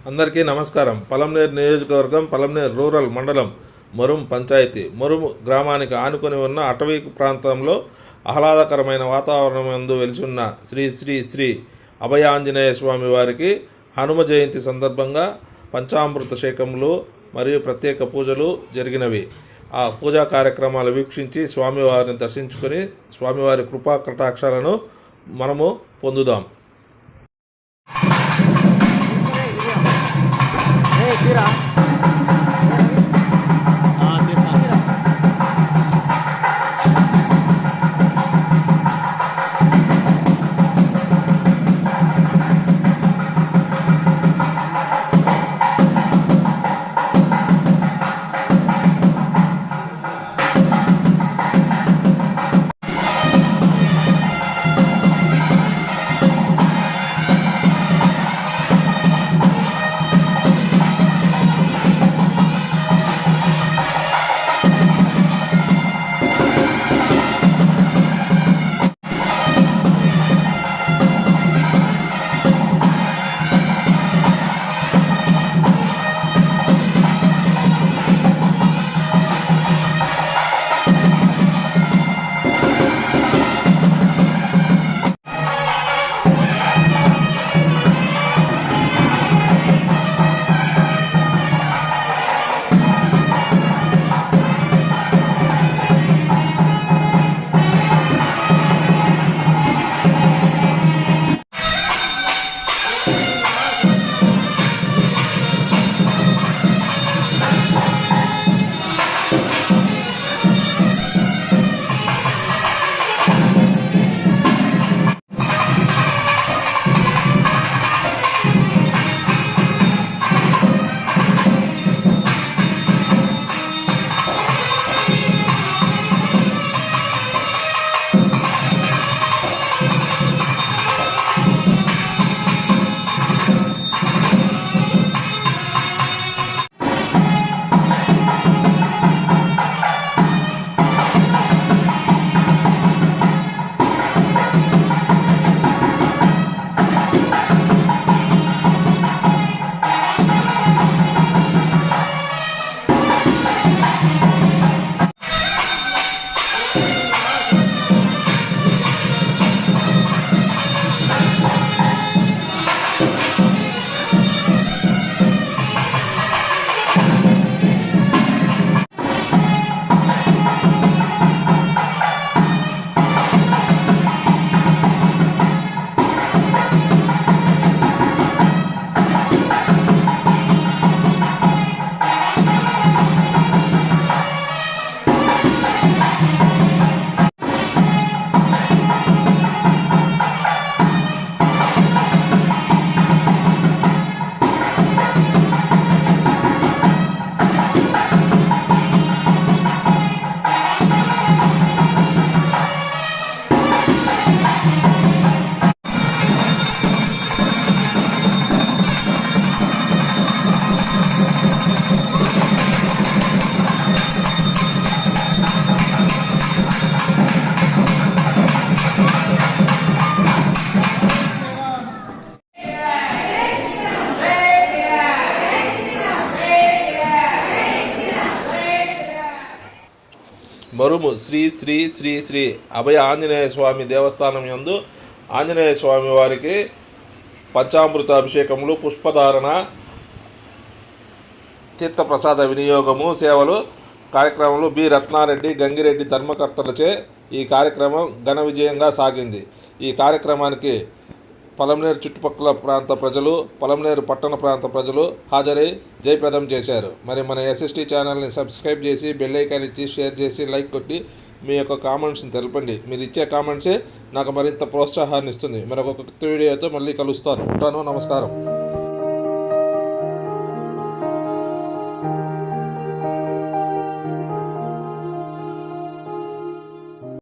అందరికీ నమస్కారం. పలమనేరు నియోజకవర్గం, పలమనేరు రూరల్ మండలం, మరుం పంచాయతీ. మరుం గ్రామానికి ఆనుకొని ఉన్న అటవీ ప్రాంతంలో ఆహ్లాదకరమైన వాతావరణం యందు వెలిసున్న శ్రీ శ్రీ శ్రీ అభయాంజనేయ స్వామి వారికి హనుమ జయంతి సందర్భంగా పంచామృతశేఖములు మరియు ప్రత్యేక పూజలు జరిగినవి. ఆ పూజా కార్యక్రమాలు వీక్షించి స్వామివారిని దర్శించుకొని స్వామివారి కృపా కటాక్షాలను మనము పొందుదాం. మరుము శ్రీ శ్రీ శ్రీ శ్రీ అభయ ఆంజనేయ స్వామి దేవస్థానం యందు ఆంజనేయ స్వామి వారికి పంచామృత అభిషేకములు, పుష్పధారణ, తీర్థప్రసాద వినియోగము, సేవలు కార్యక్రమంలో బి రత్నారెడ్డి, గంగిరెడ్డి ధర్మకర్తలచే ఈ కార్యక్రమం ఘన విజయంగా సాగింది. ఈ కార్యక్రమానికి పలమనేరు చుట్టుపక్కల ప్రాంత ప్రజలు, పలమనేరు పట్టణ ప్రాంత ప్రజలు హాజరై జయప్రదం చేశారు. మరి మన ఎస్ఎస్టీ ఛానల్ని సబ్స్క్రైబ్ చేసి బెల్ ఐకాన్ ఇచ్చి షేర్ చేసి లైక్ కొట్టి మీ యొక్క కామెంట్స్ని తెలపండి. మీరు ఇచ్చే కామెంట్సే నాకు మరింత ప్రోత్సాహాన్ని ఇస్తుంది. మరొక కొత్త వీడియోతో మళ్ళీ కలుస్తాను. ఉంటాను. నమస్కారం.